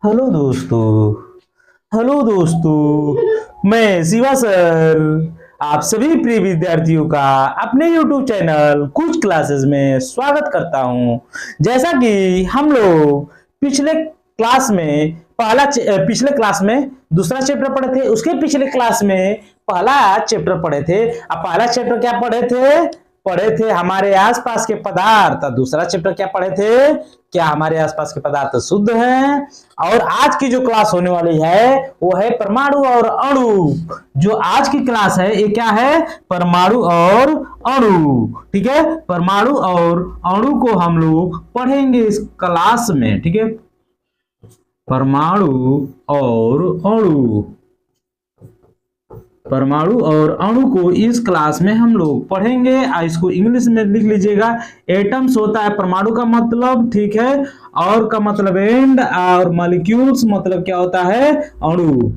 Hello दोस्तों। मैं Shiva sir आप सभी प्रिय विद्यार्थियों का अपने YouTube चैनल कुछ क्लासेस में स्वागत करता हूं। जैसा कि हम लोग पिछले क्लास में दूसरा चैप्टर पढ़े थे, उसके पिछले क्लास में पहला चैप्टर पढ़े थे। अब पहला चैप्टर क्या पढ़े थे हमारे आसपास के पदार्थ। दूसरा चैप्टर क्या पढ़े थे, क्या हमारे आसपास के पदार्थ शुद्ध हैं। और आज की जो क्लास होने वाली है वो है परमाणु और अणु। जो आज की क्लास है ये क्या है, परमाणु और अणु। ठीक है, परमाणु और अणु को हम लोग पढ़ेंगे इस क्लास में। ठीक है, परमाणु और अणु, परमाणु और अणु को इस क्लास में हम लोग पढ़ेंगे। इसको इंग्लिश में लिख लीजिएगा। एटम्स होता है परमाणु का मतलब, ठीक है, और का मतलब एंड, और मॉलिक्यूल्स मतलब क्या होता है, अणु,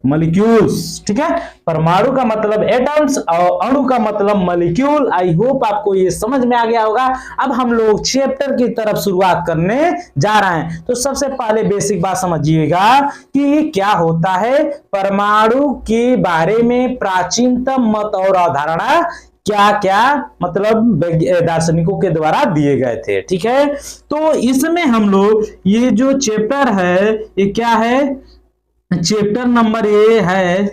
मॉलिक्यूल्स। ठीक है, परमाणु का मतलब एटम्स और अणु का मतलब मॉलिक्यूल। आई होप आपको ये समझ में आ गया होगा। अब हम लोग चैप्टर की तरफ शुरुआत करने जा रहे हैं। तो सबसे पहले बेसिक बात समझिएगा कि क्या होता है परमाणु के बारे में प्राचीनतम मत और अवधारणा क्या क्या मतलब दार्शनिकों के द्वारा दिए गए थे। ठीक है, तो इसमें हम लोग ये जो चैप्टर है ये क्या है, चैप्टर नंबर ये है,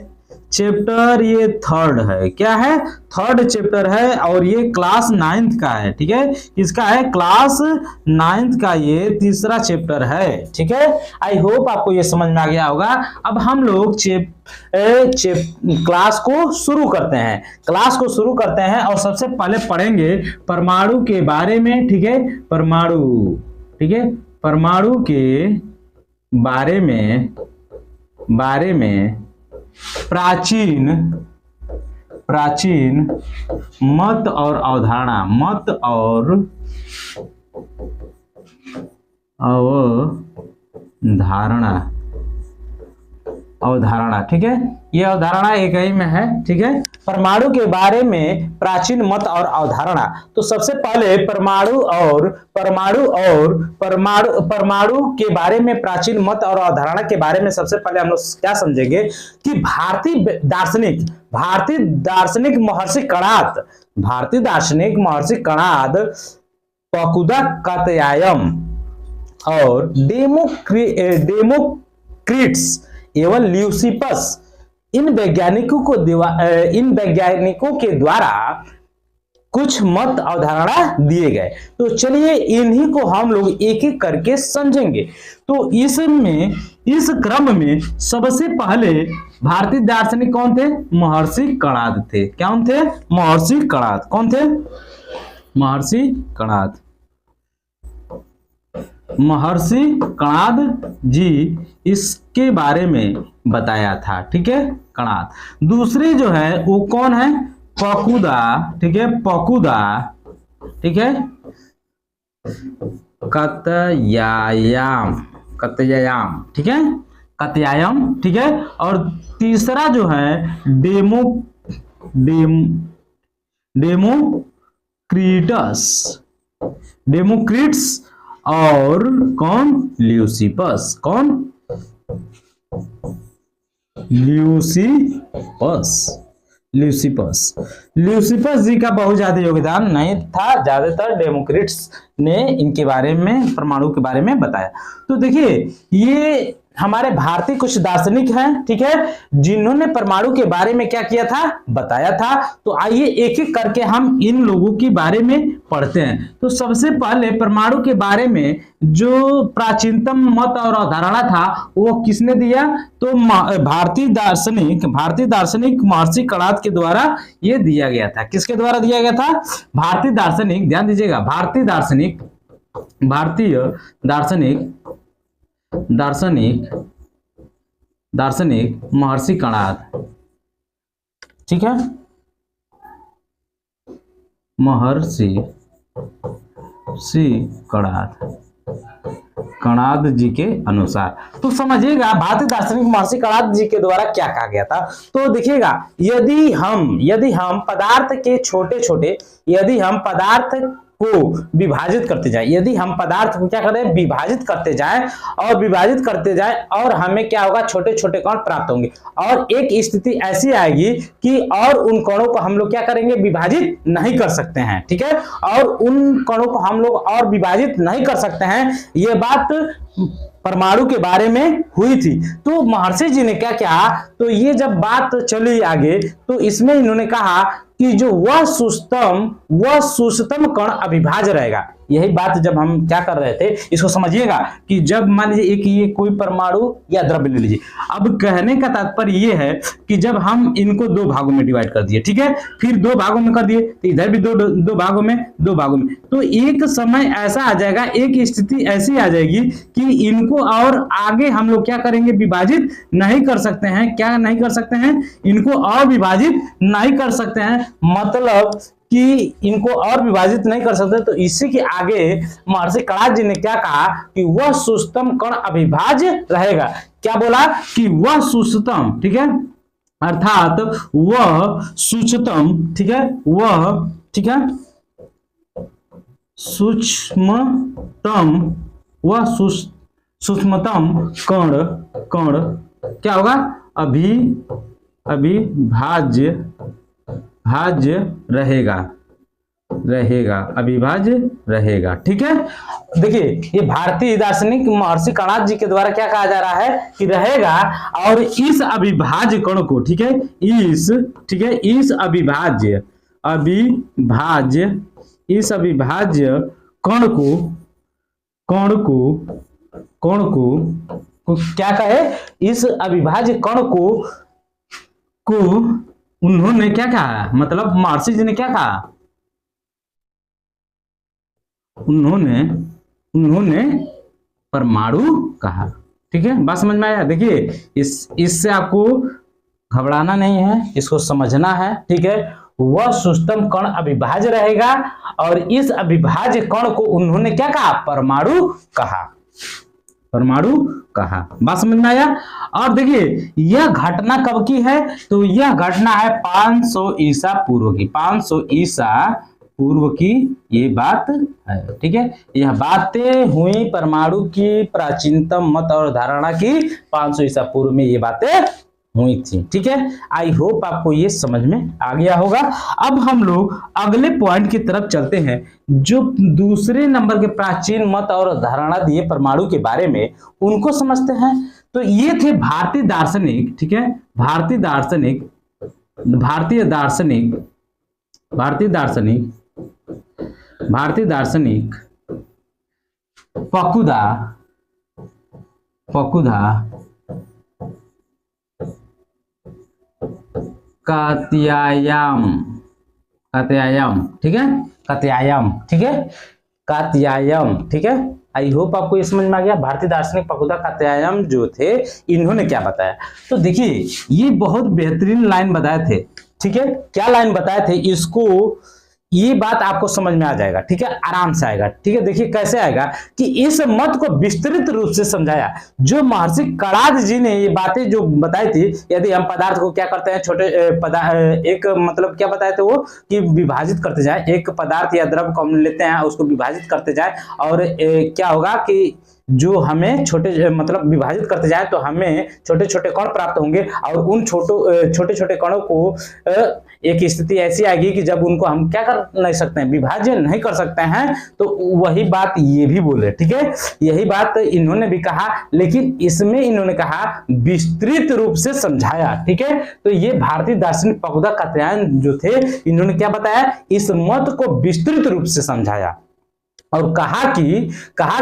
चैप्टर ये थर्ड है। क्या है, थर्ड चैप्टर है और ये क्लास 9th का है। ठीक है, इसका है क्लास 9th का ये तीसरा चैप्टर है। ठीक है, आई होप आपको ये समझ में आ गया होगा। अब हम लोग क्लास को शुरू करते हैं और सबसे पहले पढ़ेंगे परमाणु के बारे में। ठीक है, परमाणु, ठीक है, परमाणु के बारे में प्राचीन मत और अवधारणा, अवधारणा। ठीक है, ये अवधारणा एक ही में है। ठीक है, परमाणु के बारे में प्राचीन मत और अवधारणा। तो सबसे पहले परमाणु के बारे में प्राचीन मत और अवधारणा के बारे में सबसे पहले हम लोग क्या समझेंगे कि भारतीय दार्शनिक महर्षि कणाद, फकुदा कात्यायन और डेमोक्रिटस एवं ल्यूसिपस, इन वैज्ञानिकों के द्वारा कुछ मत अवधारणा दिए गए। तो चलिए इन्हीं को हम लोग एक एक करके समझेंगे। तो इस क्रम में सबसे पहले भारतीय दार्शनिक कौन थे, महर्षि कणाद थे। कौन थे, महर्षि कणाद। कौन थे, महर्षि कणाद। महर्षि कणाद जी इसके बारे में बताया था। ठीक है, कणाद। दूसरे जो है वो कौन है, फकुदा। ठीक है, फकुदा। ठीक है, कात्यायन। ठीक है, कात्यायन। ठीक है, और तीसरा जो है डेमोक्रिटस और कौन, ल्यूसिपस। कौन, ल्यूसिपस जी का बहुत ज्यादा योगदान नहीं था, ज्यादातर डेमोक्रिट्स ने इनके बारे में, परमाणु के बारे में बताया। तो देखिए ये हमारे भारतीय कुछ दार्शनिक हैं, ठीक है, जिन्होंने परमाणु के बारे में क्या किया था, बताया था। तो आइए एक एक करके हम इन लोगों के बारे में पढ़ते हैं। तो सबसे पहले परमाणु के बारे में जो प्राचीनतम मत और अवधारणा था वो किसने दिया, तो भारतीय दार्शनिक महर्षि कणाद के द्वारा ये दिया गया था। किसके द्वारा दिया गया था, भारतीय दार्शनिक, ध्यान दीजिएगा, भारतीय दार्शनिक महर्षि कणाद। ठीक है, महर्षि कणाद जी के अनुसार। तो समझिएगा भारतीय दार्शनिक महर्षि कणाद जी के द्वारा क्या कहा गया था। तो देखिएगा, यदि हम पदार्थ के छोटे छोटे, यदि हम पदार्थ को विभाजित करते जाए, यदि हम पदार्थ को क्या करें, विभाजित करते जाएं और विभाजित करते जाएं और हमें क्या होगा, छोटे छोटे कण प्राप्त होंगे और एक स्थिति ऐसी आएगी कि और उन कणों को हम लोग क्या करेंगे, विभाजित नहीं कर सकते हैं। ठीक है, और उन कणों को हम लोग और विभाजित नहीं कर सकते हैं, ये बात परमाणु के बारे में हुई थी। तो महर्षि जी ने क्या किया, तो ये जब बात चली आगे तो इसमें इन्होंने कहा कि जो वह सुस्तम कण अविभाज्य रहेगा। यही बात जब हम क्या कर रहे थे, इसको समझिएगा कि जब मान लीजिए एक ये कोई परमाणु या द्रव्य ले लीजिए, अब कहने का तात्पर्य ये है कि जब हम इनको दो भागों में डिवाइड कर दिए, ठीक है, फिर दो भागों में कर दिए तो इधर भी दो भागों में, तो एक समय ऐसा आ जाएगा, एक स्थिति ऐसी आ जाएगी कि इनको और आगे हम लोग क्या करेंगे, विभाजित नहीं कर सकते हैं। क्या नहीं कर सकते हैं, इनको और विभाजित नहीं कर सकते हैं, मतलब कि इनको और विभाजित नहीं कर सकते। तो इसी के आगे महर्षि कणाद जी ने क्या कहा कि वह सुस्तम कण अविभाज्य रहेगा। क्या बोला कि वह सुस्तम, ठीक है, अर्थात वह सूक्ष्मतम, ठीक है, वह, ठीक है, सूक्ष्मतम, वह सूक्ष्मतम कण क्या होगा, अविभाज्य रहेगा, अविभाज्य रहेगा। ठीक है, देखिए ये भारतीय दार्शनिक महर्षि कणाद जी के द्वारा क्या कहा जा रहा है कि रहेगा, और इस अविभाज्य कण को, ठीक है, इस अविभाज्य कण को क्या कहे, इस अविभाज्य कण को उन्होंने क्या कहा, मतलब महर्षि जी ने क्या कहा, उन्होंने परमाणु कहा। ठीक है, बात समझ में आया। देखिए इससे आपको घबराना नहीं है, इसको समझना है। ठीक है, वह सुस्तम कण अविभाज्य रहेगा और इस अविभाज्य कण को उन्होंने क्या कहा, परमाणु कहा। बात समझ में आया। और देखिए यह घटना कब की है, तो यह घटना है 500 ईसा पूर्व की, 500 ईसा पूर्व की ये बात है। ठीक है, यह बातें हुई परमाणु की प्राचीनतम मत और धारणा की 500 ईसा पूर्व में ये बातें हुई थी। ठीक है, आई होप आपको ये समझ में आ गया होगा। अब हम लोग अगले पॉइंट की तरफ चलते हैं, जो दूसरे नंबर के प्राचीन मत और धारणा दिए परमाणु के बारे में, उनको समझते हैं। तो ये थे भारतीय दार्शनिक, ठीक है, भारतीय दार्शनिक फकुदा कात्यायन, ठीक है, कात्यायन, ठीक है। आई होप आपको ये समझ में आ गया। भारतीय दार्शनिक फकुदा कात्यायन जो थे, इन्होंने क्या बताया, तो देखिए ये बहुत बेहतरीन लाइन बताए थे। ठीक है, क्या लाइन बताए थे, इसको ये बात आपको समझ में आ जाएगा। ठीक है, आराम से आएगा। ठीक है, देखिए कैसे आएगा कि इस मत को विस्तृत रूप से समझाया। जो महर्षि कणाद जी ने ये बातें जो बताई थी, यदि हम पदार्थ को क्या करते हैं, छोटे एक मतलब क्या बताए थे वो, कि विभाजित करते जाए, एक पदार्थ या द्रव्य को हम लेते हैं, उसको विभाजित करते जाए और क्या होगा कि जो हमें मतलब विभाजित करते जाए तो हमें छोटे छोटे कण प्राप्त होंगे और उन छोटे छोटे कणों को एक स्थिति ऐसी आएगी कि जब उनको हम क्या कर नहीं सकते हैं, विभाजन नहीं कर सकते हैं। तो वही बात ये भी बोले। ठीक है, यही बात इन्होंने भी कहा, लेकिन इसमें इन्होंने कहा विस्तृत रूप से समझाया। ठीक है, तो ये भारतीय दार्शनिक फकुदा कात्यायन जो थे, इन्होंने क्या बताया, इस मत को विस्तृत रूप से समझाया और कहा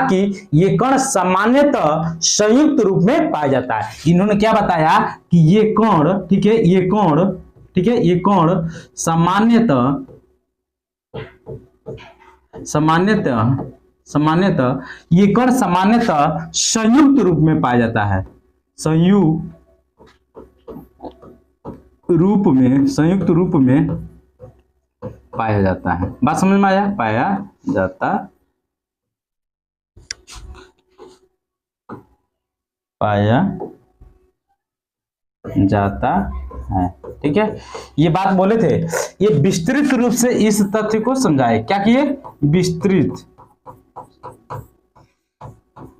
कि ये कण सामान्यतः संयुक्त रूप में पाया जाता है। इन्होंने क्या बताया कि ये कण, ठीक है, ये कण सामान्यतः ये कण सामान्यतः संयुक्त रूप में पाया जाता है, संयुक्त रूप में पाया जाता है। बात समझ में आया, पाया जाता है। ठीक है, ये बात बोले थे। ये विस्तृत रूप से इस तथ्य को समझाए, क्या किए,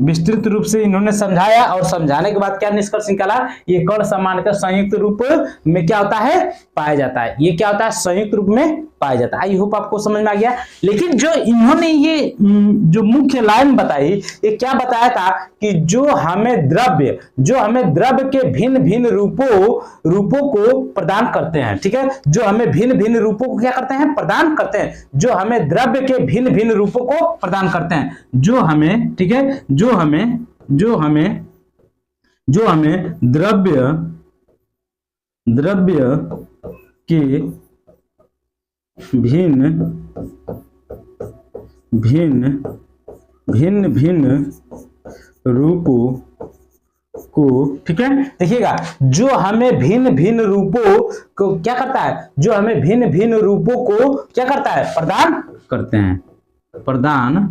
विस्तृत रूप से इन्होंने समझाया, और समझाने के बाद क्या निष्कर्ष निकाला, ये कण सामान्यतः संयुक्त रूप में क्या होता है, पाया जाता है। ये क्या होता है, संयुक्त रूप में पाया जाता है। आई होप आपको समझ में आ गया। लेकिन जो इन्होंने ये जो मुख्य लाइन बताई, ये क्या बताया था कि जो हमें द्रव्य के भिन्न भिन्न रूपों को प्रदान करते हैं। ठीक है, जो हमें भिन्न भिन्न रूपों को क्या करते हैं, प्रदान करते हैं। जो हमें द्रव्य के भिन्न भिन्न रूपों को प्रदान करते हैं, जो हमें, ठीक है, जो हमें द्रव्य के भिन्न रूपों को, ठीक है, देखिएगा, जो हमें भिन्न भिन्न रूपों को क्या करता है, जो हमें भिन्न भिन्न रूपों को क्या करता है, प्रदान करते हैं, प्रदान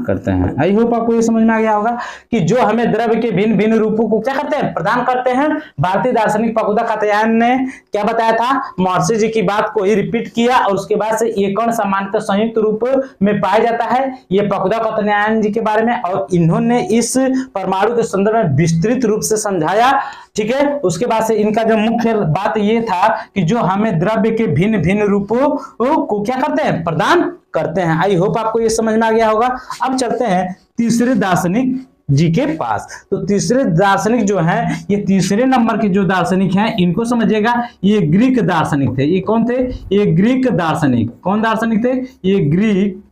करते हैं। आई होप आपको ये समझ में आ गया होगा कि जो हमें द्रव्य के भिन्न भिन्न रूपों को क्या करते हैं, प्रदान करते हैं। भारतीय दार्शनिक फकुदा कात्यायन ने क्या बताया था, महर्षि जी की बात को ही रिपीट किया, और उसके बाद से ये कण सामान्यतः संयुक्त रूप में पाया जाता है। ये फकुदा कात्यायन जी के बारे में, और इन्होंने इस परमाणु के संदर्भ में विस्तृत रूप से समझाया। ठीक है, उसके बाद से इनका जो मुख्य बात ये था कि जो हमें द्रव्य के भिन्न भिन्न रूपों को क्या करते हैं, प्रदान करते हैं। आई होप आपको ये समझ में आ गया होगा। अब चलते हैं तीसरे दार्शनिक जी के पास। तो तीसरे दार्शनिक जो हैं, ये तीसरे नंबर के जो दार्शनिक हैं, इनको समझिएगा। ये ग्रीक दार्शनिक थे। ये कौन थे, ये ग्रीक दार्शनिक। कौन दार्शनिक थे, ये ग्रीक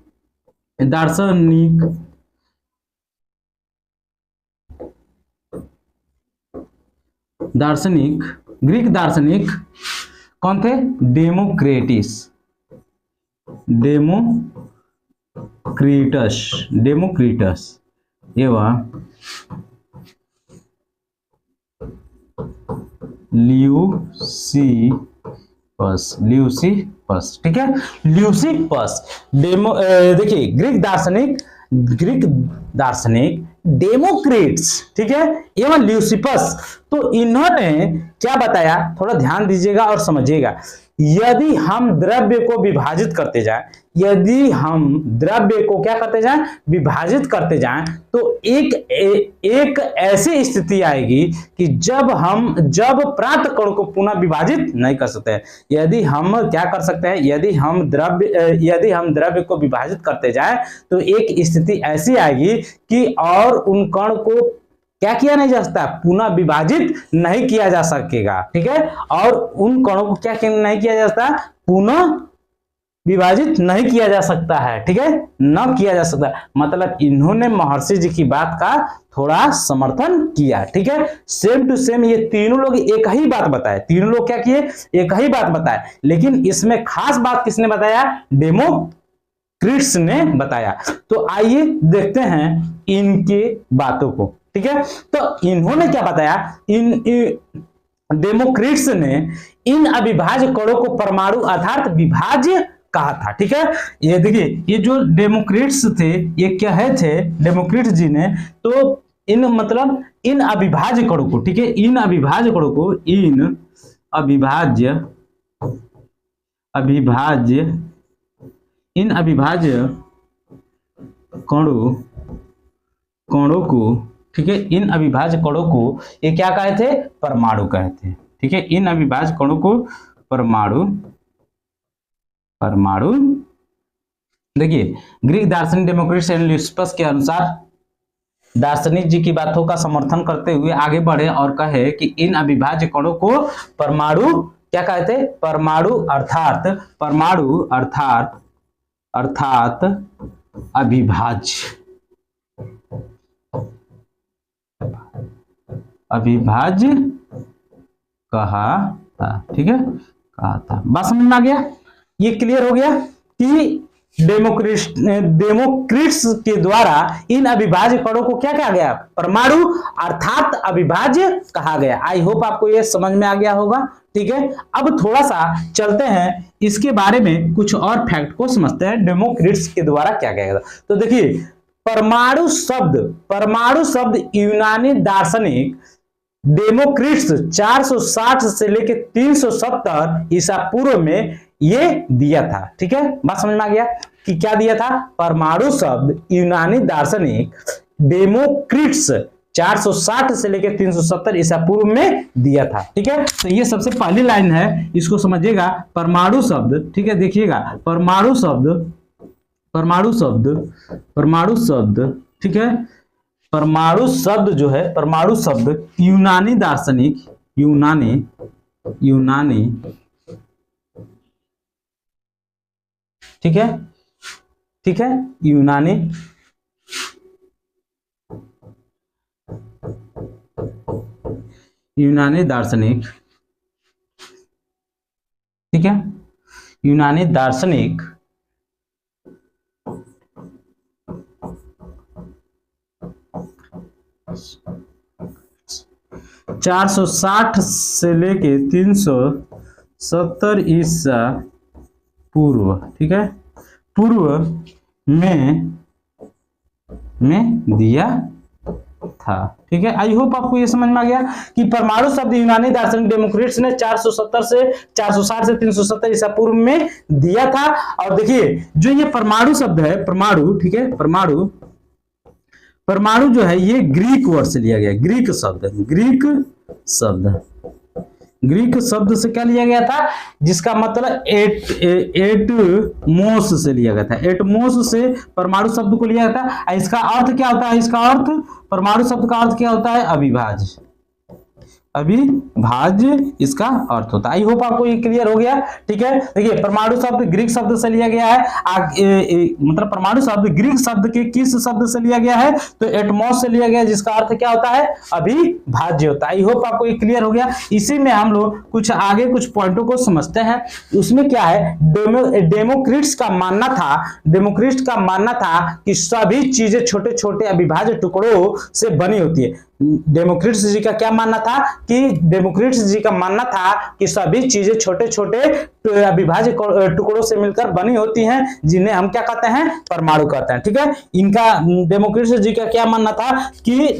ग्रीक दार्शनिक कौन थे, डेमोक्रिटस एवं ल्यूसिपस। ठीक है, ल्यूसिपस देखिए, ग्रीक दार्शनिक डेमोक्रिट्स, ठीक है, एवं ल्यूसिपस। तो इन्होंने क्या बताया, थोड़ा ध्यान दीजिएगा और समझिएगा। यदि हम द्रव्य को विभाजित करते जाएं, यदि हम द्रव्य को क्या करते जाएं, विभाजित करते जाएं, तो एक ऐसी स्थिति आएगी कि जब प्राप्त कण को पुनः विभाजित नहीं कर सकते हैं। यदि हम क्या कर सकते हैं, यदि हम द्रव्य को विभाजित करते जाएं, तो एक स्थिति ऐसी आएगी कि और उन कण को क्या किया नहीं जा सकता, पुनः विभाजित नहीं किया जा सकेगा। ठीक है, और उन कणों को क्या नहीं किया जा सकता, पुनः विभाजित नहीं किया जा सकता है। ठीक है, न किया जा सकता। मतलब इन्होंने महर्षि जी की बात का थोड़ा समर्थन किया। ठीक है, सेम टू सेम ये तीनों लोग एक ही बात बताए। तीनों लोग क्या किए, एक ही बात बताए। लेकिन इसमें खास बात किसने बताया, डेमोक्रिट्स ने बताया। तो आइए देखते हैं इनके बातों को। ठीक है, तो इन्होंने क्या बताया, डेमोक्रिट्स ने इन अविभाज्य कणों को परमाणु अर्थात विभाज्य कहा था। ठीक है, ये देखिए, ये जो डेमोक्रिट्स थे, ये क्या है थे डेमोक्रिट्स जी ने, तो इन अविभाज्य कणों को, ठीक है, इन अविभाज्य कणों को, इन अविभाज्य कणों को, ठीक है, इन अविभाज्य कणों को ये क्या कहे थे, परमाणु कहे थे। ठीक है, इन अविभाज्य कणों को परमाणु। देखिए, ग्रीक दार्शनिक डेमोक्रिट्स एंड ल्यूसिपस के अनुसार दार्शनिक जी की बातों का समर्थन करते हुए आगे बढ़े और कहे कि इन अविभाज्य कणों को परमाणु क्या कहते, परमाणु अर्थात अविभाज्य कहा था। ठीक है, कहा था। बात समझ में आ गया, ये क्लियर हो गया कि डेमोक्रिट्स के द्वारा इन अविभाज्य कणों को क्या कहा गया, परमाणु अर्थात अविभाज्य कहा गया। आई होप आपको ये समझ में आ गया होगा। ठीक है, अब थोड़ा सा चलते हैं इसके बारे में कुछ और फैक्ट को समझते हैं, डेमोक्रिट्स के द्वारा क्या कहा गया। तो देखिए, परमाणु शब्द यूनानी दार्शनिक डेमोक्रिट्स 460 से लेके 370 ईसा पूर्व में ये दिया था। ठीक है, बात समझ में आ गया कि क्या दिया था? परमाणु शब्द यूनानी दार्शनिक डेमोक्रिट्स 460 से लेकर 370 ईसा पूर्व में दिया था। ठीक है, तो ये सबसे पहली लाइन है, इसको समझिएगा। परमाणु शब्द, ठीक है, देखिएगा, परमाणु शब्द, ठीक है, परमाणु शब्द जो है, परमाणु शब्द यूनानी दार्शनिक, यूनानी ठीक है, ठीक है, यूनानी दार्शनिक, ठीक है, यूनानी दार्शनिक 460 से लेके 370 ईसा पूर्व, ठीक है, पूर्व में दिया था। ठीक है, आई होप आपको ये समझ में आ गया कि परमाणु शब्द यूनानी दार्शनिक डेमोक्रिट्स ने 460 से 370 ईसा पूर्व में दिया था। और देखिए जो ये परमाणु शब्द है, परमाणु, ठीक है, परमाणु जो है ये ग्रीक वर्ड से लिया गया, ग्रीक शब्द से क्या लिया गया था, जिसका मतलब एटमोस से लिया गया था, एटमोस से परमाणु शब्द को लिया गया था। इसका अर्थ क्या होता है? इसका अर्थ, परमाणु शब्द का अर्थ क्या होता है? अविभाज्य, इसका अर्थ होता है। आई होप आपको ये क्लियर हो गया। ठीक है, देखिए परमाणु शब्द ग्रीक शब्द से लिया गया है, मतलब परमाणु शब्द ग्रीक शब्द के किस शब्द से लिया गया है? तो एटमॉस से लिया गया है, जिसका अर्थ क्या होता है? अविभाज्य होता है। आई होप आपको ये क्लियर हो गया। इसी में हम लोग कुछ आगे कुछ पॉइंटों को समझते हैं। उसमें क्या है, डेमोक्रिट्स का मानना था कि सभी चीजें छोटे छोटे अविभाज्य टुकड़ों से बनी होती है। डेमोक्रिट्स जी का क्या मानना था कि सभी चीजें छोटे छोटे अविभाज्य टुकड़ों से मिलकर बनी होती हैं, जिन्हें हम क्या कहते हैं? परमाणु कहते हैं। ठीक है, इनका डेमोक्रिट्स जी का क्या मानना था कि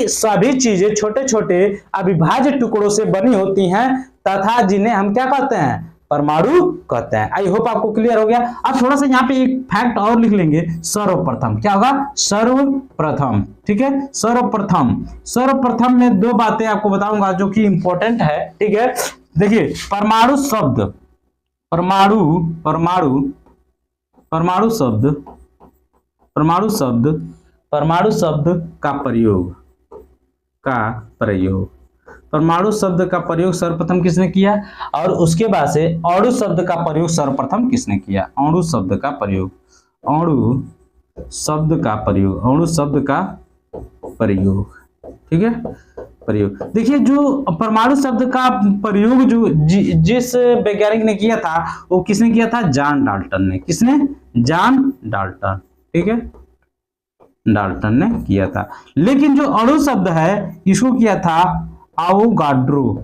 सभी चीजें छोटे छोटे अविभाज्य टुकड़ों से बनी होती हैं तथा जिन्हें हम क्या कहते हैं? परमाणु कहते हैं। आई होप आपको क्लियर हो गया। अब थोड़ा सा यहाँ पे एक फैक्ट और लिख लेंगे, सर्वप्रथम। क्या होगा? सर्वप्रथम। ठीक है, सर्वप्रथम में दो बातें आपको बताऊंगा जो कि इंपॉर्टेंट है। ठीक है, देखिए परमाणु शब्द का प्रयोग, परमाणु शब्द का प्रयोग सर्वप्रथम किसने किया? और उसके बाद से अणु शब्द का प्रयोग सर्वप्रथम किसने किया? अणु शब्द का प्रयोग। ठीक है, प्रयोग। देखिए जो परमाणु शब्द का प्रयोग जो जिस वैज्ञानिक ने किया था, वो किसने किया था? जॉन डाल्टन ने। किसने? John Dalton. ठीक है, डाल्टन ने किया था। लेकिन जो अणु शब्द है इसको किया था आवोगाड्रो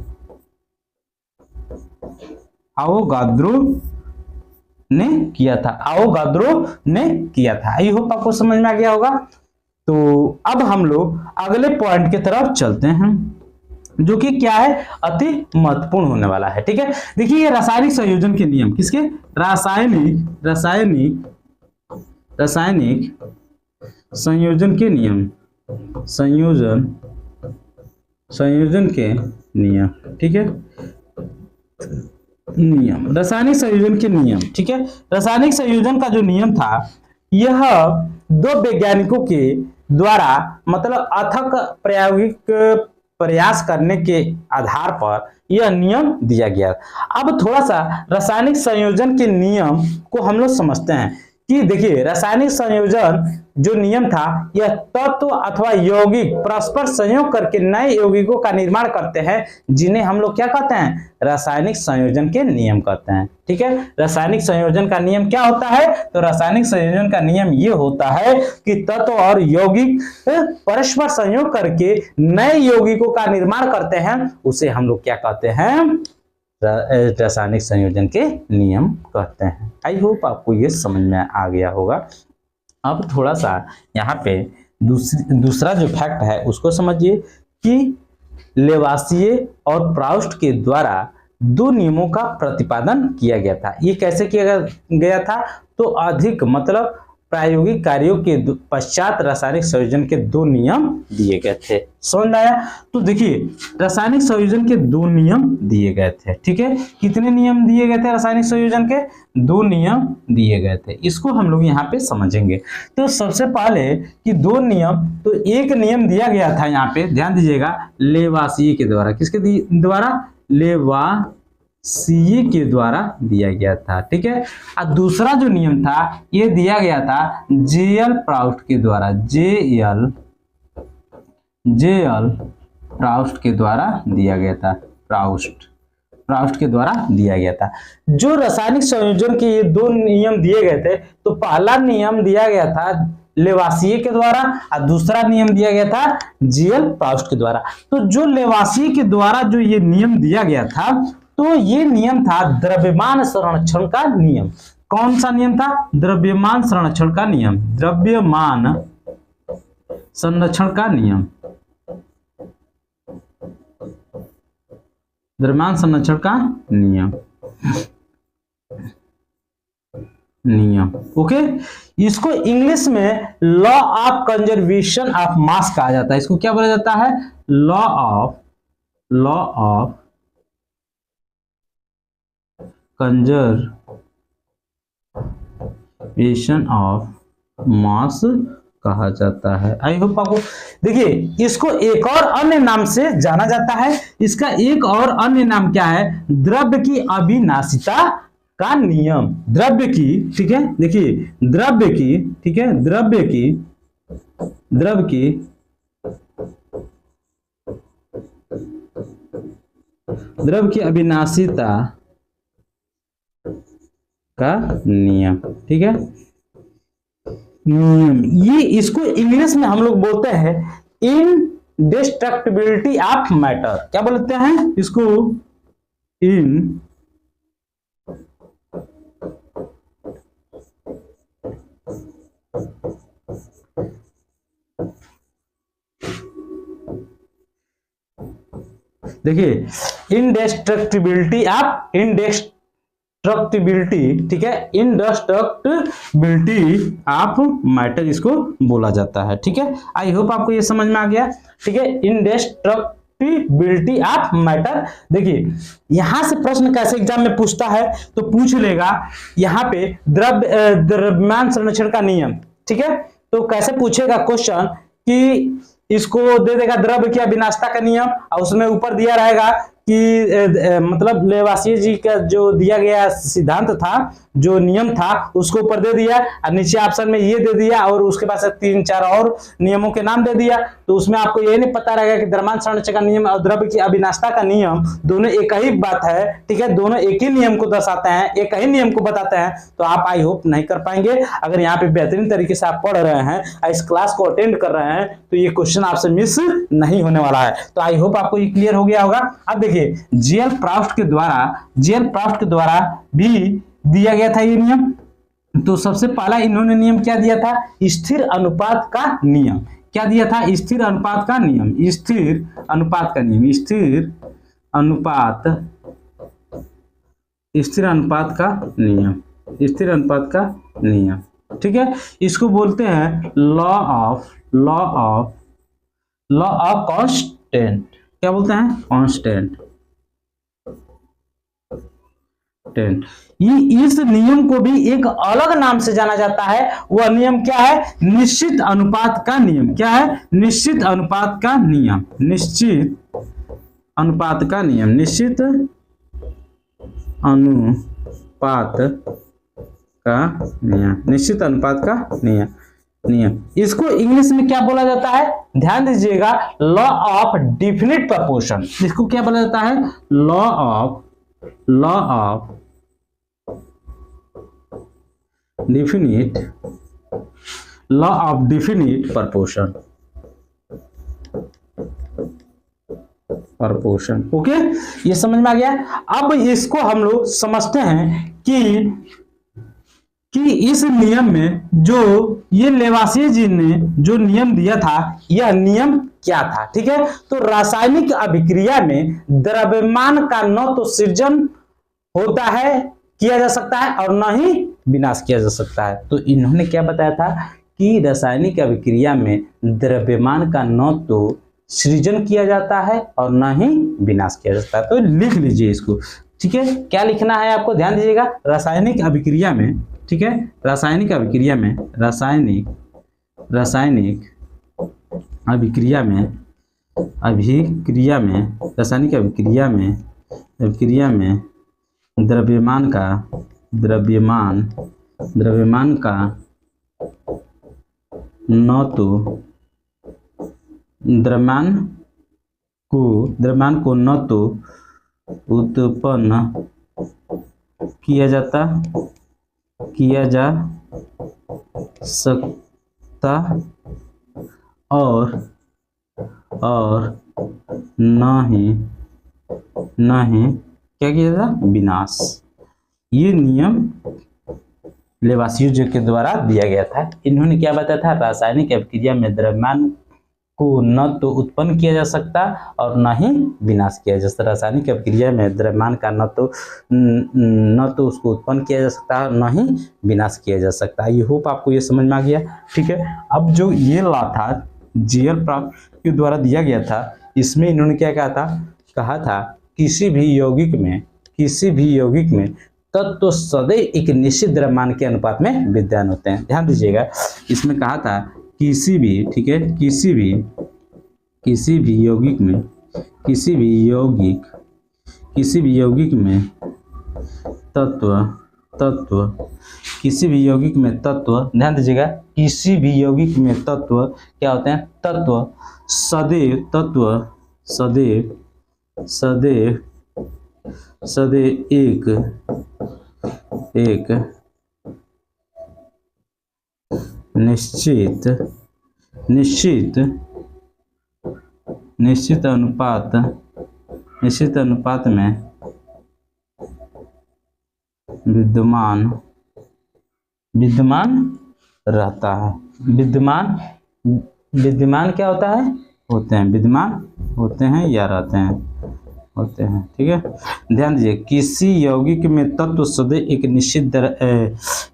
ने किया था। आई होप आपको समझ में आ गया होगा। तो अब हम लोग अगले पॉइंट की तरफ चलते हैं, जो कि क्या है? अति महत्वपूर्ण होने वाला है। ठीक है, देखिए ये रासायनिक संयोजन के नियम, किसके? रासायनिक संयोजन के नियम। ठीक है, रासायनिक संयोजन के नियम। ठीक है, रासायनिक संयोजन का जो नियम था, यह दो वैज्ञानिकों के द्वारा मतलब अथक प्रायोगिक प्रयास करने के आधार पर यह नियम दिया गया। अब थोड़ा सा रासायनिक संयोजन के नियम को हम लोग समझते हैं कि देखिए रासायनिक संयोजन जो नियम था, यह तत्व अथवा यौगिक परस्पर संयोग करके नए यौगिकों का निर्माण करते हैं, जिन्हें हम लोग क्या कहते हैं? रासायनिक संयोजन के नियम कहते हैं। ठीक है, रासायनिक संयोजन का नियम क्या होता है? तो रासायनिक संयोजन का नियम ये होता है कि तत्व और यौगिक परस्पर संयोग करके नए यौगिकों का निर्माण करते हैं, उसे हम लोग क्या कहते हैं? रासायनिक संयोजन के नियम कहते हैं। आई होप आपको ये समझ में आ गया होगा। अब थोड़ा सा यहाँ पे दूसरा जो फैक्ट है उसको समझिए कि लेवासिए और प्राउस्ट के द्वारा दो नियमों का प्रतिपादन किया गया था। ये कैसे किया गया था? तो अधिक मतलब प्रायोगिक कार्यों के पश्चात रासायनिक संयोजन के दो नियम दिए गए थे। समझ में आया? तो देखिए रासायनिक संयोजन के दो नियम दिए गए थे। ठीक है, कितने नियम दिए गए थे रासायनिक संयोजन के? दो नियम दिए गए थे। इसको हम लोग यहाँ पे समझेंगे। तो सबसे पहले कि दो नियम, तो एक नियम दिया गया था यहाँ पे, ध्यान दीजिएगा, लेवासिए के द्वारा। किसके द्वारा? लेवासिए के द्वारा दिया गया था। ठीक है, और दूसरा जो नियम था ये दिया गया था जेएल प्राउस्ट के द्वारा। जेएल प्राउस्ट के द्वारा दिया गया था। प्राउस्ट के द्वारा दिया गया था। जो रासायनिक संयोजन के ये दो नियम दिए गए थे, तो पहला नियम दिया गया था लेवासिए के द्वारा और दूसरा नियम दिया गया था जेएल प्राउस्ट के द्वारा। तो जो लेवासिए के द्वारा जो ये नियम दिया गया था, तो ये नियम था द्रव्यमान संरक्षण का नियम। कौन सा नियम था? द्रव्यमान संरक्षण का नियम। द्रव्यमान संरक्षण का नियम। द्रव्यमान संरक्षण का नियम। ओके, इसको इंग्लिश में law of conservation of mass कहा जाता है। इसको क्या बोला जाता है? Law of conservation of mass कहा जाता है। आई होप आपको, देखिए इसको एक और अन्य नाम से जाना जाता है। इसका एक और अन्य नाम क्या है? द्रव्य की अविनाशिता का नियम। द्रव्य की, ठीक है, देखिए द्रव्य की, ठीक है, द्रव्य की अविनाशिता का नियम। ठीक है, नियम, ये इसको इंग्लिश में हम लोग बोलते हैं इनडेस्ट्रक्टिबिलिटी ऑफ मैटर। क्या बोलते हैं इसको? इन देखिए इंडेस्ट्रक्टिबिलिटी, ठीक है, इंडेस्ट्रक्टिबिलिटी ऑफ मैटर इसको बोला जाता है। ठीक है, आई होप आपको ये समझ में आ गया। ठीक है, इंडेस्ट्रक्टिबिलिटी ऑफ मैटर। देखिए यहां से प्रश्न कैसे एग्जाम में पूछता है, तो पूछ लेगा यहाँ पे द्रव्यमान संरक्षण का नियम। ठीक है, तो कैसे पूछेगा क्वेश्चन कि इसको दे देगा द्रव्य की अविनाशिता का नियम, और उसमें ऊपर दिया रहेगा कि मतलब लेवासिए जी का जो दिया गया सिद्धांत था, जो नियम था, उसको ऊपर दे दिया और नीचे ऑप्शन में ये दे दिया और उसके पास 3-4 और नियमों के नाम दे दिया। तो उसमें आपको ये नहीं पता रहेगा कि द्रव्यमान संरक्षण का नियम और द्रव्य की अविनाशिता का नियम दोनों एक ही बात है। ठीक है, दोनों एक ही नियम को दर्शाते हैं, एक ही नियम को बताते हैं। तो आप आई होप नहीं कर पाएंगे। अगर यहाँ पे बेहतरीन तरीके से आप पढ़ रहे हैं, इस क्लास को अटेंड कर रहे हैं, तो ये क्वेश्चन आपसे मिस नहीं होने वाला है। तो आई होप आपको ये क्लियर हो गया होगा। अब देखिए जेएल प्राउस्ट के द्वारा भी दिया गया था ये नियम। तो सबसे पहला इन्होंने नियम क्या दिया था? स्थिर अनुपात का नियम। क्या दिया था? स्थिर अनुपात का नियम। स्थिर अनुपात का नियम। स्थिर अनुपात का नियम। ठीक है, इसको बोलते हैं लॉ ऑफ कांस्टेंट। क्या बोलते हैं? कांस्टेंट। इस नियम को भी एक अलग नाम से जाना जाता है। वह नियम क्या है? निश्चित अनुपात का नियम। क्या है? निश्चित अनुपात का नियम। निश्चित अनुपात का नियम। निश्चित अनुपात का नियम। निश्चित अनुपात का नियम। इसको इंग्लिश में क्या बोला जाता है? ध्यान दीजिएगा, लॉ ऑफ डिफिनिट प्रोपोर्शन। इसको क्या बोला जाता है? Law of definite proportion. Okay, ये समझ में आ गया। अब इसको हम लोग समझते हैं कि कि इस नियम में जो ये लेवासिए जी ने जो नियम दिया था, यह नियम क्या था। ठीक है, तो रासायनिक अभिक्रिया में द्रव्यमान का न तो सृजन होता है, किया जा सकता है, और न ही विनाश किया जा सकता है। तो इन्होंने क्या बताया था कि रासायनिक अभिक्रिया में द्रव्यमान का न तो सृजन किया जाता है और न ही विनाश किया जाता है। तो लिख लीजिए इसको। ठीक है, क्या लिखना है आपको, ध्यान दीजिएगा। रासायनिक अभिक्रिया में, ठीक है, रासायनिक अभिक्रिया में, रासायनिक अभिक्रिया में द्रव्यमान का न तो द्रव्यमान को न तो उत्पन्न किया जा सकता और न ही क्या किया जाता, विनाश। ये नियम लेवासियो जी के द्वारा दिया गया था। इन्होंने क्या बताया था, रासायनिक अभिक्रिया में द्रव्यमान को न तो उत्पन्न किया जा सकता और न ही विनाश किया जा सकता। रासायनिक अभिक्रिया में द्रव्यमान का न तो उसको उत्पन्न किया जा सकता है, न ही विनाश किया जा सकता। आई होप आपको ये समझ में आ गया। ठीक है, अब जो ये लॉ था जीएल प्राप्त के द्वारा दिया गया था, इसमें इन्होंने क्या कहा था किसी भी यौगिक में तत्व तो सदैव एक निश्चित द्रव्यमान के अनुपात में विद्यमान होते हैं। ध्यान दीजिएगा, इसमें कहा था किसी भी, ठीक है, किसी भी यौगिक में तत्व ध्यान दीजिएगा, किसी भी यौगिक में तत्व क्या होते हैं, तत्व सदैव एक निश्चित अनुपात में विद्यमान रहता है। विद्यमान क्या होता है, होते हैं, विद्यमान होते हैं या रहते हैं। ठीक है, ध्यान दीजिए, किसी यौगिक में तत्व सदैव एक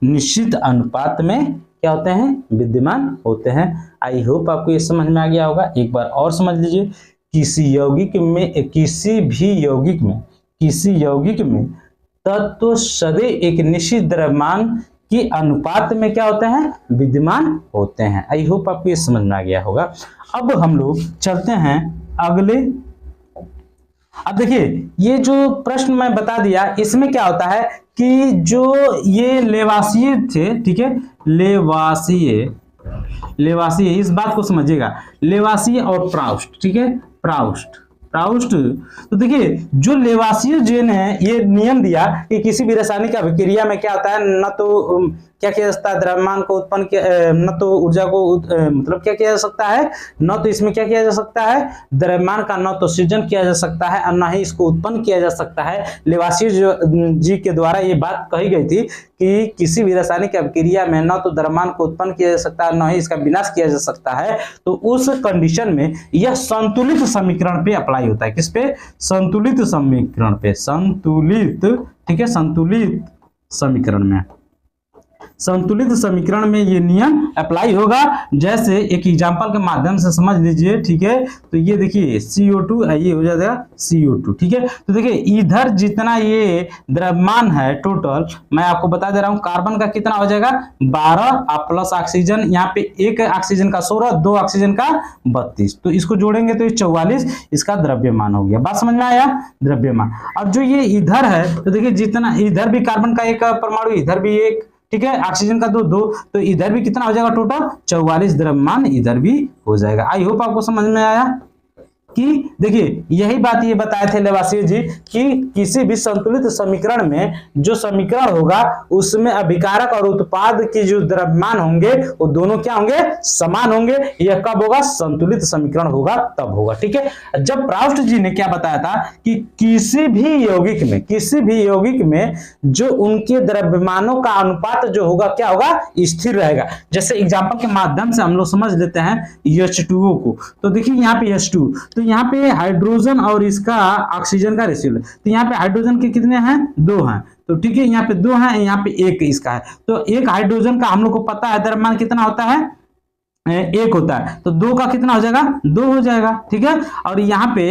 निश्चित अनुपात में क्या होते हैं, विद्यमान होते हैं। आई होप आपको ये समझ में आ गया होगा। एक बार और समझ लीजिए, किसी भी यौगिक में तत्व सदैव एक निश्चित द्रव्यमान के अनुपात में क्या होते हैं, विद्यमान होते हैं। आई होप आपको ये समझ में आ गया होगा। अब हम लोग चलते हैं अगले। अब देखिए, ये जो प्रश्न मैं बता दिया, इसमें क्या होता है कि जो ये लेवासिए थे, ठीक है, लेवासिए इस बात को समझिएगा, लेवासिए और प्राउस्ट, ठीक है, प्राउस्ट। तो देखिए, जो लेवासिए जी ने ये नियम दिया कि किसी भी रासायनिक अभिक्रिया में क्या होता है, न तो क्या किया जा सकता है, द्रव्यमान को उत्पन्न किया, न तो ऊर्जा को मतलब क्या किया जा सकता है, न तो इसमें क्या किया जा सकता है, द्रव्यमान का न तो सृजन किया जा सकता है और न ही इसको उत्पन्न किया जा सकता है। लेवासिए जी के द्वारा ये बात कही गई थी कि किसी भी रासायनिक अभिक्रिया में न तो द्रव्यमान को उत्पन्न किया जा सकता है, न ही इसका विनाश किया जा सकता है। तो उस कंडीशन में यह संतुलित समीकरण पे अप्लाई होता है। किस पे, संतुलित समीकरण पे, ठीक है, संतुलित समीकरण में ये नियम अप्लाई होगा। जैसे एक एग्जांपल के माध्यम से समझ लीजिए, ठीक है। तो ये देखिए CO2, ये हो जाएगा CO2, ठीक है। तो देखिए, इधर जितना ये द्रव्यमान है टोटल, मैं आपको बता दे रहा हूं, कार्बन का कितना हो जाएगा 12 प्लस ऑक्सीजन, यहाँ पे एक ऑक्सीजन का 16, 2 ऑक्सीजन का 32, तो इसको जोड़ेंगे तो ये 44 इसका द्रव्यमान हो गया। बात समझ में आया, द्रव्यमान। अब जो ये इधर है, तो देखिए जितना इधर भी कार्बन का एक परमाणु, इधर भी एक, ठीक है, ऑक्सीजन का 2, तो इधर भी कितना हो जाएगा टोटल 44 द्रव्यमान इधर भी हो जाएगा। आई होप आपको समझ में आया। कि देखिए यही बात ये बताए थे लेवासियर जी कि किसी भी संतुलित समीकरण में जो समीकरण होगा उसमें अभिकारक और उत्पाद की जो द्रव्यमान होंगे वो दोनों क्या होंगे, समान होंगे। यह कब होगा, संतुलित समीकरण होगा तब होगा। ठीक है, जब प्राउस्ट जी ने क्या बताया था कि किसी भी यौगिक में जो उनके द्रव्यमानों का अनुपात जो होगा क्या होगा, स्थिर रहेगा। जैसे एग्जांपल के माध्यम से हम लोग समझ लेते हैं H2O को। तो देखिए यहाँ पे H2, तो यहाँ पे हाइड्रोजन और इसका ऑक्सीजन का रेशियो, तो यहाँ पे हाइड्रोजन के कितने हैं, 2 हैं। तो ठीक है, यहाँ पे 2 हैं, यहाँ पे 1 इसका है। तो एक हाइड्रोजन का हम लोग को पता है द्रव्यमान कितना होता है, 1 होता है। तो 2 का कितना हो जाएगा, 2 हो जाएगा। ठीक है, और यहाँ पे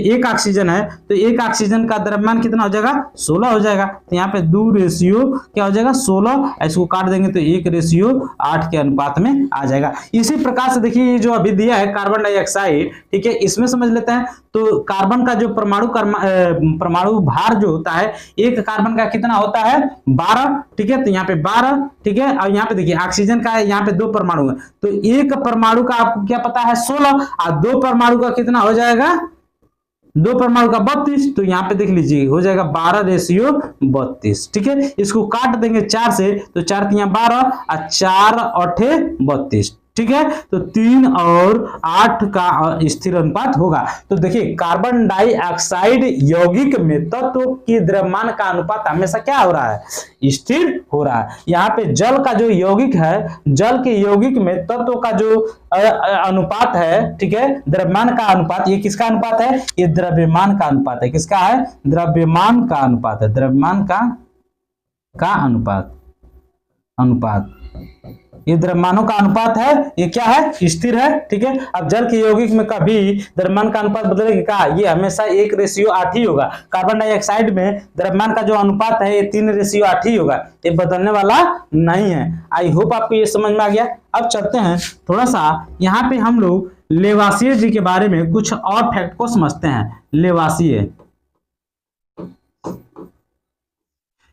एक ऑक्सीजन है, तो एक ऑक्सीजन का द्रव्यमान कितना हो जाएगा, 16 हो जाएगा। तो यहाँ पे 2 रेशियो क्या हो जाएगा, 16। इसको काट देंगे तो 1 रेशियो 8 के अनुपात में आ जाएगा। इसी प्रकार से देखिए ये जो अभी दिया है कार्बन डाइऑक्साइड, ठीक है, इसमें समझ लेते हैं। तो कार्बन का जो परमाणु भार जो होता है, एक कार्बन का कितना होता है, 12। ठीक है, तो यहाँ पे 12। ठीक है, और यहाँ पे देखिए ऑक्सीजन का है, यहाँ पे 2 परमाणु है, तो एक परमाणु का आपको क्या पता है, 16, और 2 परमाणु का कितना हो जाएगा, 2 परमाणु का 32। तो यहाँ पे देख लीजिए हो जाएगा 12 रेशियो 32। ठीक है, इसको काट देंगे 4 से, तो 4 तिया 12 और 4 8 32। ठीक है, तो 3 और 8 का स्थिर अनुपात होगा। तो देखिए कार्बन डाइऑक्साइड यौगिक में तत्व की द्रव्यमान का अनुपात हमेशा क्या हो रहा है, स्थिर हो रहा है। यहाँ पे जल का जो यौगिक है, जल के यौगिक में तत्व का जो अनुपात है, ठीक है, द्रव्यमान का अनुपात, ये किसका अनुपात है, ये द्रव्यमान का अनुपात है। किसका है, द्रव्यमान का अनुपात है, द्रव्यमान का अनुपात ये द्रव्यमानों का अनुपात है, ये क्या है, स्थिर है। ठीक है, अब जल के यौगिक में कभी द्रव्यमान का अनुपात बदलेगा, ये हमेशा 1 रेशियो 8 ही होगा। कार्बन डाइऑक्साइड में द्रव्यमान का जो अनुपात है ये 3 रेशियो 8 ही होगा, ये बदलने वाला नहीं है। आई होप आपको ये समझ में आ गया। अब चलते हैं थोड़ा सा, यहाँ पे हम लोग लेवासियर जी के बारे में कुछ और फैक्ट को समझते हैं।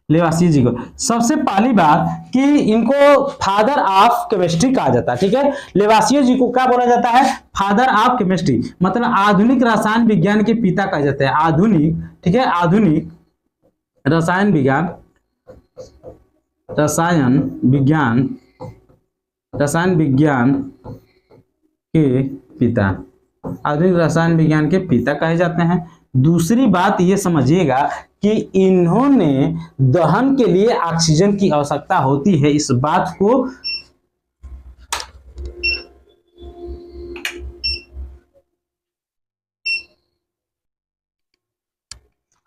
लेवासियर जी को सबसे पहली बात कि इनको फादर ऑफ केमिस्ट्री कहा जाता है। ठीक है, लेवासियर जी को क्या बोला जाता है, फादर ऑफ केमिस्ट्री, मतलब आधुनिक रसायन विज्ञान के पिता कहा जाता है। आधुनिक, ठीक है, आधुनिक रसायन विज्ञान के पिता, आधुनिक रसायन विज्ञान के पिता कहे जाते हैं। दूसरी बात ये समझिएगा कि इन्होंने दहन के लिए ऑक्सीजन की आवश्यकता होती है, इस बात को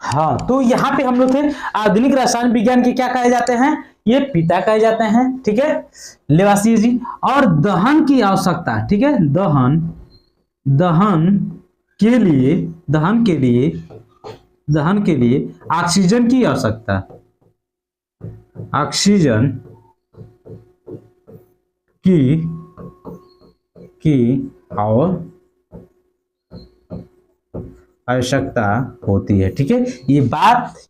हाँ, तो यहां पे हम लोग थे आधुनिक रसायन विज्ञान के क्या कहे जाते हैं, ये पिता कहे जाते हैं। ठीक है, लेवासियर जी। और दहन की आवश्यकता, ठीक है, दहन के लिए ऑक्सीजन की आवश्यकता, ऑक्सीजन की आवश्यकता होती है। ठीक है,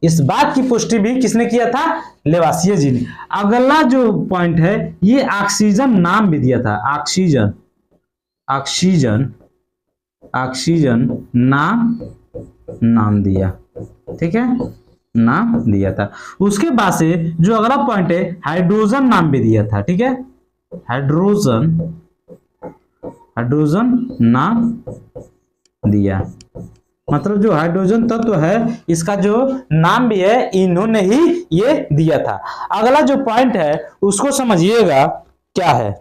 इस बात की पुष्टि भी किसने किया था, लेवासियर जी ने। अगला जो पॉइंट है, ये ऑक्सीजन नाम भी दिया था, ऑक्सीजन नाम दिया। ठीक है, नाम दिया था। उसके बाद से जो अगला पॉइंट है, हाइड्रोजन नाम भी दिया था। ठीक है, हाइड्रोजन नाम दिया, मतलब जो हाइड्रोजन तत्व है इसका जो नाम भी है इन्होंने ही ये दिया था। अगला जो पॉइंट है उसको समझिएगा क्या है।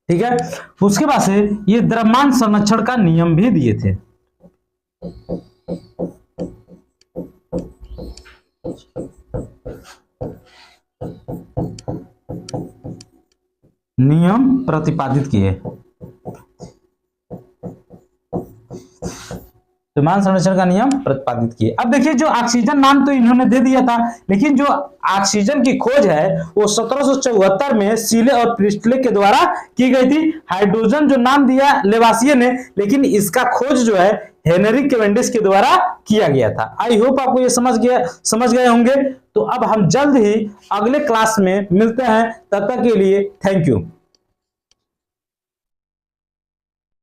ठीक है, उसके बाद से ये द्रव्यमान संरक्षण का नियम भी दिए थे। नियम प्रतिपादित किए, द्रव्यमान संरक्षण का नियम प्रतिपादित किए। अब देखिए जो ऑक्सीजन नाम तो इन्होंने दे दिया था, लेकिन जो ऑक्सीजन की खोज है वो 1774 में सीले और प्रिस्टले के द्वारा की गई थी। हाइड्रोजन जो नाम दिया लेवासियर ने, लेकिन इसका खोज जो है हेनरी कैवेंडिश के द्वारा किया गया था। आई होप आपको ये समझ गए होंगे। तो अब हम जल्द ही अगले क्लास में मिलते हैं, तब तक के लिए थैंक यू।